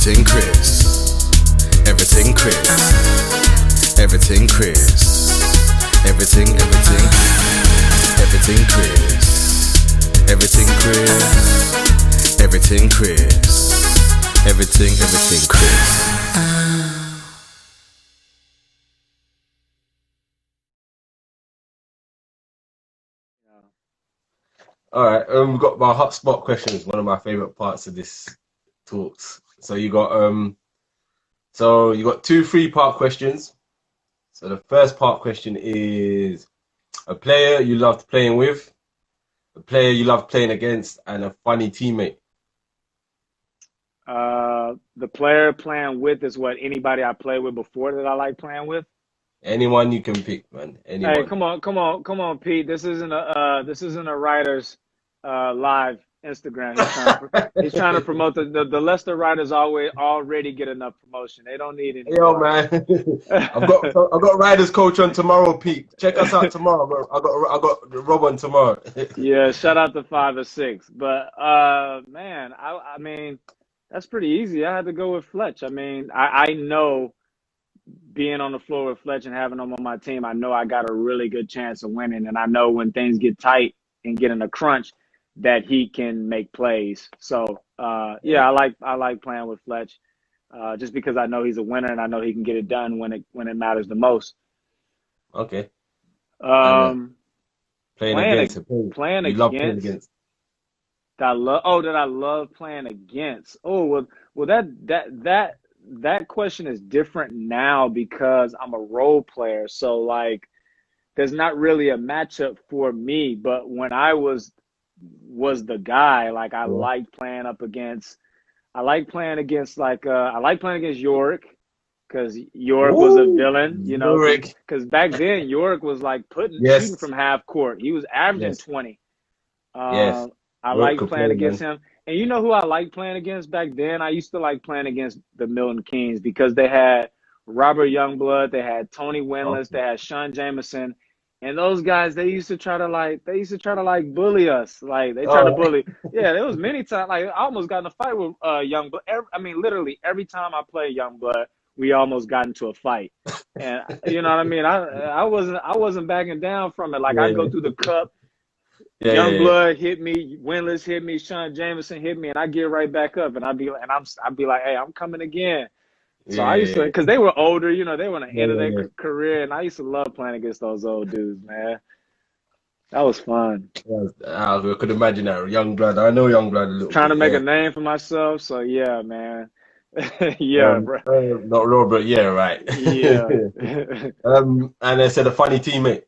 Everything Chris. Everything Chris. Everything Chris. Everything Chris. Everything Chris. Everything Chris. Everything Chris. All right, we've got my hotspot questions. One of my favorite parts of this talks. So you got two 3-part questions. So the first part question is a player you loved playing with, a player you loved playing against, and a funny teammate. The player playing with is what anybody I played with before that I like playing with. Anyone you can pick, man. Anyone. Hey, come on, Pete. This isn't a writer's live Instagram. He's trying to promote the Leicester writers already get enough promotion. They don't need any. Yo, man. I've got Riders coach on tomorrow, Pete. Check us out tomorrow, bro. I got Rob on tomorrow. Yeah, shout out to 5 or 6. But man, I mean, that's pretty easy. I had to go with Fletch. I mean, I know being on the floor with Fletch and having him on my team, I know I got a really good chance of winning. And I know when things get tight and get in a crunch that he can make plays. So yeah, I like playing with Fletch just because I know he's a winner and I know he can get it done when it matters the most. Okay. Playing against. That I love playing against. Oh, well that question is different now because I'm a role player. So like there's not really a matchup for me, but when I was the guy, like I liked playing against York because York was a villain, you know, because back then York was like shooting from half court. He was averaging 20. I like playing against him. And you know who I liked playing against back then? I used to like playing against the Milton Kings because they had Robert Youngblood, they had Tony Winless, they had Sean Jameson, and those guys they used to try to bully us. Like they tried to bully. Yeah, there was many times like I almost got in a fight with Youngblood. I mean, literally every time I played Youngblood, we almost got into a fight. And you know what I mean? I wasn't backing down from it. Like I'd go through the cup. Youngblood hit me, Winless hit me, Sean Jameson hit me, and I get right back up, and I'd be like, hey, I'm coming again. So I used to, because they were older, you know, they were on the end of their career, and I used to love playing against those old dudes, man. That was fun. I could imagine that. Youngblood, I know Youngblood a little Trying bit, to make a name for myself, so yeah, man. Yeah, bro. Not Robert, yeah, right. Yeah. And I said a funny teammate.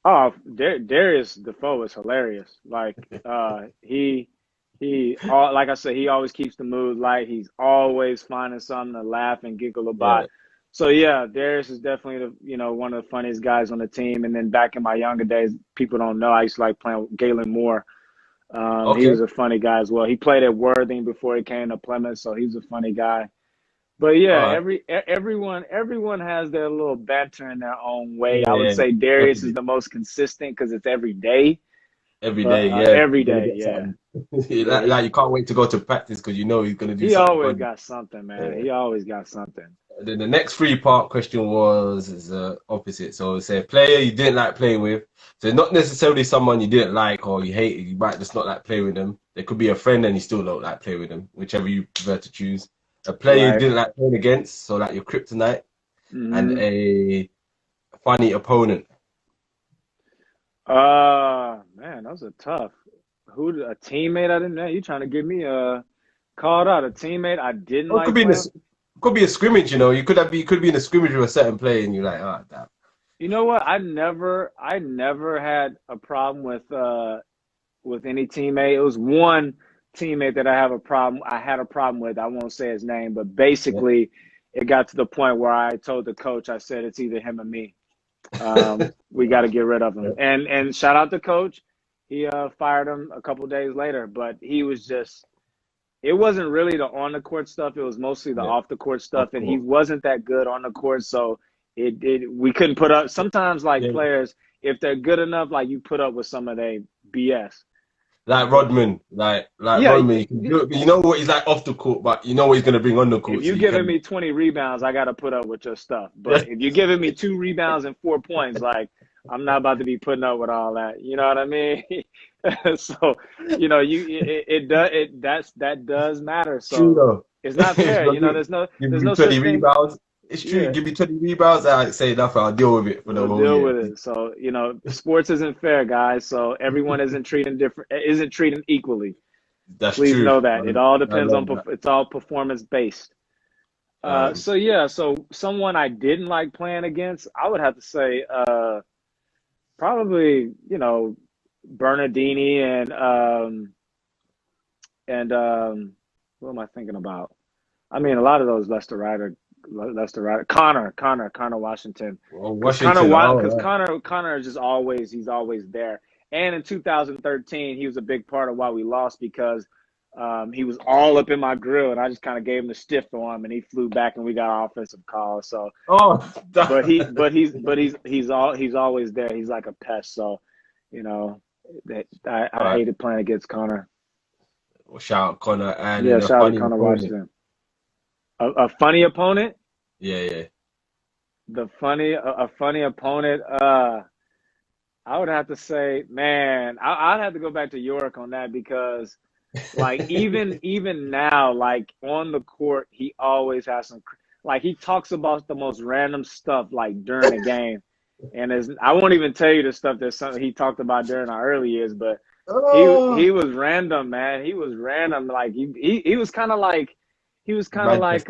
Oh, Darius Defoe is hilarious. Like like I said, he always keeps the mood light. He's always finding something to laugh and giggle about. So yeah, Darius is definitely one of the funniest guys on the team. And then back in my younger days, people don't know I used to like playing with Galen Moore. He was a funny guy as well. He played at Worthing before he came to Plymouth, so he was a funny guy. But yeah, everyone has their little banter in their own way. I would say Darius is the most consistent because it's every day. Every day. Like you can't wait to go to practice because you know he's gonna do. He always got something, man. He always got something. Then the next 3-part question is opposite. So say a player you didn't like playing with. So not necessarily someone you didn't like or you hated. You might just not like playing with them. There could be a friend and you still don't like playing with them, whichever you prefer to choose. A player you didn't like playing against, so like your kryptonite, and a funny opponent. Man, those are tough. A teammate I didn't know? You trying to get me called out? A teammate I didn't like. Could be a scrimmage, you know. You could be in a scrimmage with a certain player, and you're like, oh, damn. You know what? I never had a problem with any teammate. It was one teammate that I had a problem with. I won't say his name, but basically it got to the point where I told the coach, I said, it's either him or me. We got to get rid of him. And shout out to coach. He fired him a couple days later, but he was just, it wasn't really the on the court stuff. It was mostly the off the court stuff. And he wasn't that good on the court. So we couldn't put up, sometimes like players, if they're good enough, like you put up with some of their BS. like Rodman, like Yeah, Rodman. You know what he's like off the court, but you know what he's gonna bring on the court. if you're giving me 20 rebounds, I got to put up with your stuff. But if you're giving me 2 rebounds and 4 points, like I'm not about to be putting up with all that. You know what I mean? So, you know, that does matter. So true though. it's not fair. You know, there's no 20 such thing. rebounds. It's true. Yeah. Give me 20 rebounds. I say nothing. I'll deal with it for the whole Deal year. with it. So, you know, sports isn't fair, guys. So everyone isn't treated equally. That's Please true. know that. It all depends on, that. it's all performance based. So yeah, so someone I didn't like playing against, I would have to say, probably, you know, Bernardini and who am I thinking about? I mean, a lot of those Lester Ryder, Connor Washington. Well, Washington, Connor is just always, he's always there. And in 2013, he was a big part of why we lost because he was all up in my grill, and I just kind of gave him the stiff arm, and he flew back, and we got offensive calls. So, but he's always there. He's like a pest. So, you know, I hated playing against Connor. Well, shout out Connor and shout out Connor Washington. A funny opponent. Yeah. A funny opponent. I would have to say, man, I'd have to go back to York on that because, like, even now, like on the court, he always has some, like, he talks about the most random stuff, like during the game, and I won't even tell you the stuff that he talked about during our early years, but he was random, man. He was random, like he was kind of like. He was kind of like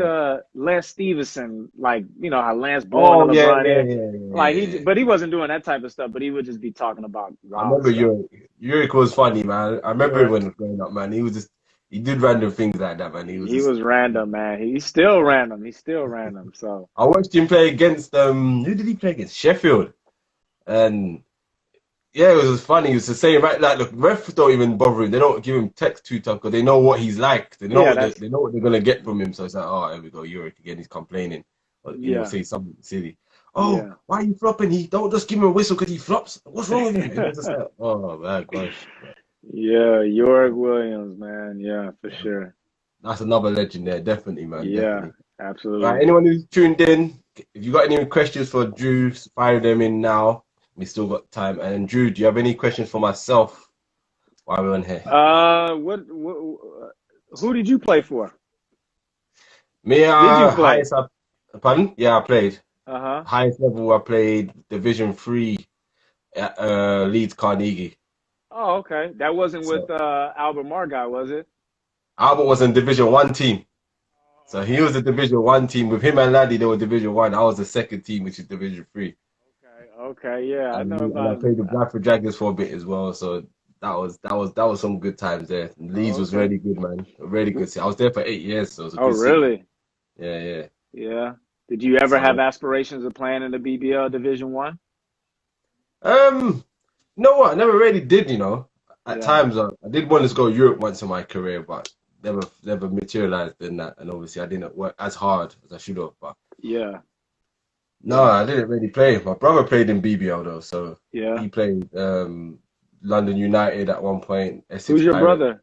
Lance Stevenson, like, you know how Lance blowing on the run. Like but he wasn't doing that type of stuff. But he would just be talking about. I remember Yurik was funny, man. I remember when he was growing up, man. He did random things like that, man. He was random, man. He's still random. So I watched him play against who did he play against? Sheffield, and. Yeah, it was funny. It was the same, right? Like, look, refs don't even bother him. They don't give him text too tough because they know what he's like. They know they know what they're gonna get from him. So it's like, oh, here we go, Yurik again. He's complaining, or you know, say something silly. Oh, why are you flopping? He don't just give him a whistle because he flops. What's wrong with him? It's just like, oh my gosh. Yeah, York Williams, man. Yeah, for sure. That's another legend there, definitely, man. Yeah, definitely. Absolutely. Right, anyone who's tuned in, if you got any questions for Drew, fire them in now. We still got time. And Drew, do you have any questions for myself while we're on here? Who did you play for? Me, did you play? Pardon? Yeah, I played. Highest level, I played Division 3 at Leeds Carnegie. Oh, okay. That wasn't with Albert Margai, was it? Albert was in Division 1 team. So he was the Division 1 team. With him and Laddie, they were Division 1. I was the second team, which is Division 3. Okay, yeah, I know about. And I played the Bradford Dragons for a bit as well, so that was some good times there. Leeds was really good, man. Really good. I was there for 8 years, so it was a good really? Season. Yeah. Did you ever have aspirations of playing in the BBL Division 1? You know what? I never really did. You know, at times I did want to go Europe once in my career, but never materialized in that. And obviously, I didn't work as hard as I should have. But no, I didn't really play. My brother played in BBL though, so he played London United at one point. Essex Who's your brother?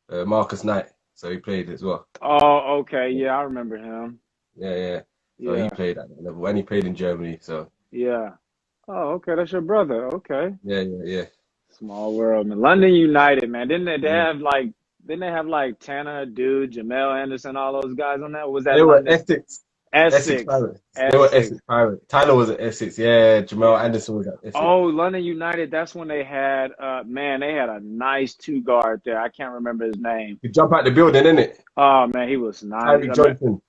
Marcus Knight. So he played as well. Oh, okay. Yeah, I remember him. Yeah. So he played at that level, and he played in Germany. So yeah. Oh, okay. That's your brother. Okay. Yeah. Small world, man. London United, man. Didn't they have like Tanner, Dude, Jamel Anderson, all those guys on that? Or was that? They London? were Essex Pirates. They were Essex Pirates. Tyler was at Essex. Yeah, Jamel Anderson was at Essex. Oh, London United. That's when they had, they had a nice 2-guard there. I can't remember his name. You jump out the building, innit? Oh, man, he was nice. Tyreek Johnson.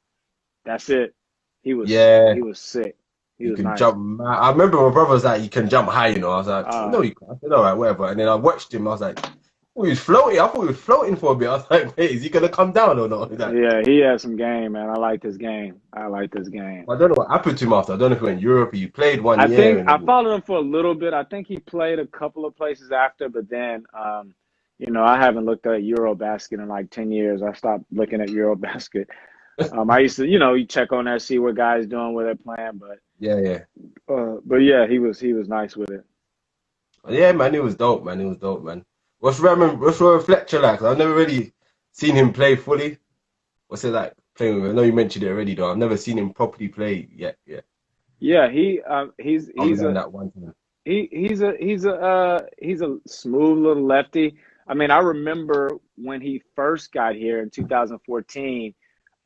That's it. He was sick. You can jump. I remember my brother was like, you can jump high, you know. I was like, no, you can't. I said, all right, whatever. And then I watched him. I was like, he was floating. I thought he was floating for a bit. I was like, wait, is he going to come down or not? Like, yeah, he had some game, man. I like this game. I don't know what happened to him after. I don't know if he went in Europe or he played one year. I think I followed him for a little bit. I think he played a couple of places after, but then, I haven't looked at Eurobasket in like 10 years. I stopped looking at Eurobasket. I used to, you check on that, see what guys doing, where they're playing, but but yeah, he was nice with it. Yeah, man, it was dope, man. What's Robert Fletcher like? I've never really seen him play fully. What's it like playing with him? I know you mentioned it already, though. I've never seen him properly play yet. Yeah, he's that one thing. he's a smooth little lefty. I mean, I remember when he first got here in 2014.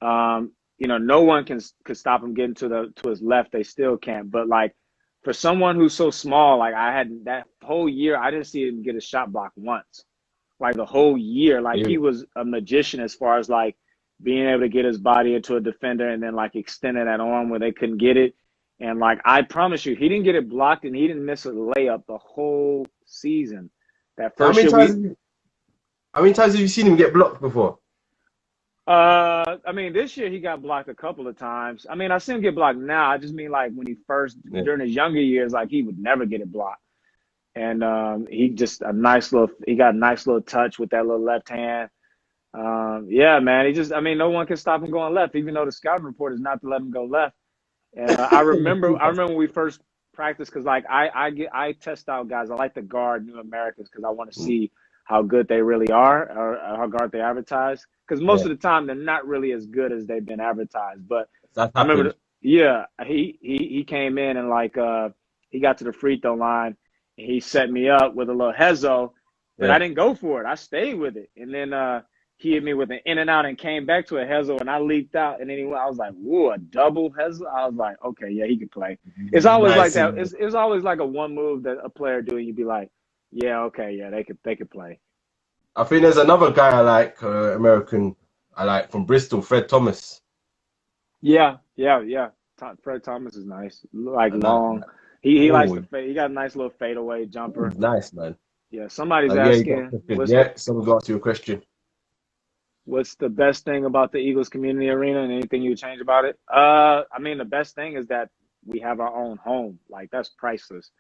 No one could stop him getting to his left. They still can't. But like for someone who's so small, like I had that whole year, I didn't see him get a shot block once. Like the whole year, like he was a magician as far as like being able to get his body into a defender and then like extending that arm where they couldn't get it. And like I promise you, he didn't get it blocked and he didn't miss a layup the whole season. That first year. How many times have you seen him get blocked before? I mean, this year he got blocked a couple of times. I mean, I see him get blocked now. I just mean like when he first during his younger years, like he would never get it blocked. And he got a nice little touch with that little left hand. Yeah, man. No one can stop him going left, even though the scouting report is not to let him go left. And I remember when we first practiced, because like I test out guys. I like to guard New Americans because I want to see how good they really are or how good they advertise. Because most of the time they're not really as good as they've been advertised. But I remember, he came in and like he got to the free throw line and he set me up with a little hezzo, but I didn't go for it. I stayed with it, and then he hit me with an in and out and came back to a hezzo, and I leaped out, and then I was like, whoa, a double hezzo. I was like, okay, yeah, he can play. It's always like that. It's always like a one move that a player do, and you'd be like, yeah, okay, yeah, they could play. I think there's another guy I like, American I like from Bristol, Fred Thomas. Yeah. Fred Thomas is nice, like long. He likes to fade. He got a nice little fadeaway jumper. Nice, man. Yeah, somebody's asking. Someone's asked you a question. What's the best thing about the Eagles community arena and anything you would change about it? I mean, the best thing is that we have our own home. Like, that's priceless.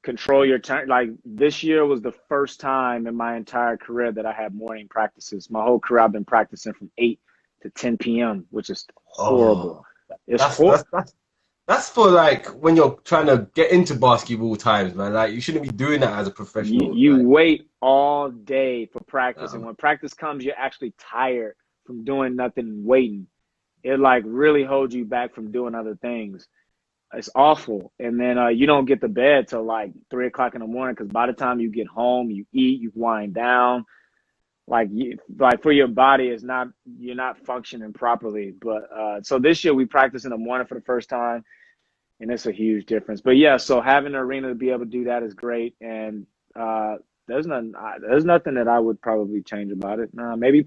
Control your time. Like, this year was the first time in my entire career that I had morning practices. My whole career I've been practicing from 8 to 10 p.m., which is horrible. That's for like when you're trying to get into basketball times, man. Like, you shouldn't be doing that as a professional. You wait all day for practice, and when practice comes, you're actually tired from doing nothing and waiting. It like really holds you back from doing other things. It's awful. And then you don't get to bed till like 3 o'clock in the morning, because by the time you get home, you eat, you wind down. Like for your body, you're not functioning properly. But so this year we practiced in the morning for the first time, and it's a huge difference. But yeah, so having an arena to be able to do that is great. And there's nothing that I would probably change about it. Maybe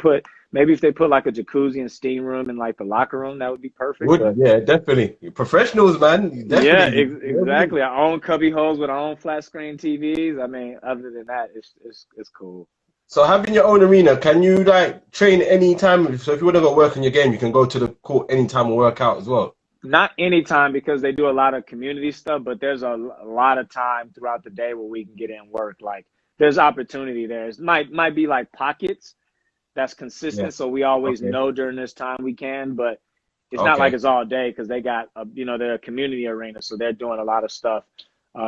if they put like a jacuzzi and steam room in like the locker room, that would be perfect. Yeah, definitely. You're professionals, man. Exactly. Our own cubby holes with our own flat screen TVs. I mean, other than that, it's cool. So having your own arena, can you like train anytime? So if you want to go work on your game, you can go to the court anytime and work out as well. Not anytime, because they do a lot of community stuff, but there's a lot of time throughout the day where we can get in work. Like, there's opportunity there. It might be like pockets that's consistent, so we always know during this time we can, but it's not like it's all day, because they got they're a community arena, so they're doing a lot of stuff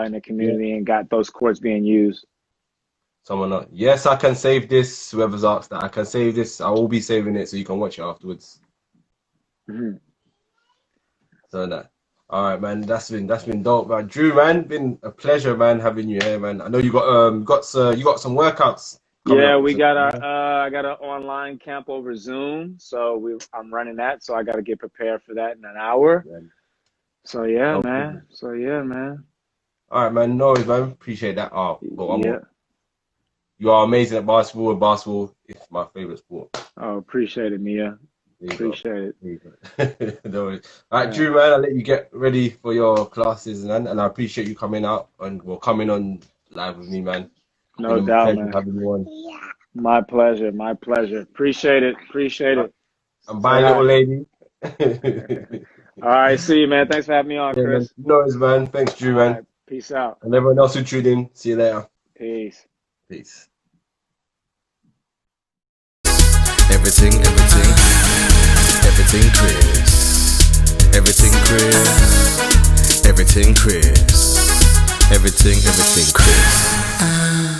in the community and got those courts being used. Yes, I can save this. Whoever's asked that, I can save this. I will be saving it so you can watch it afterwards. So that. All right, man. That's been dope, man. Drew, man, been a pleasure, man, having you here, man. I know you got some workouts. Yeah, we got I got an online camp over Zoom, so I'm running that, so I got to get prepared for that in an hour. So yeah, man. All right, man. No worries, man. Appreciate that. You are amazing at basketball, and basketball is my favorite sport. Oh, appreciate it, Mia. Appreciate it. No worries. All right, Drew, man, I'll let you get ready for your classes, man, and I appreciate you coming out and coming on live with me, man. No doubt, man. Having you on. My pleasure. Appreciate it. And bye, little lady. All right, see you, man. Thanks for having me on, Chris. No worries, man. Thanks, Drew, man. Right, peace out. And everyone else who tuned in, see you later. Peace. Everything Chris. Everything Chris.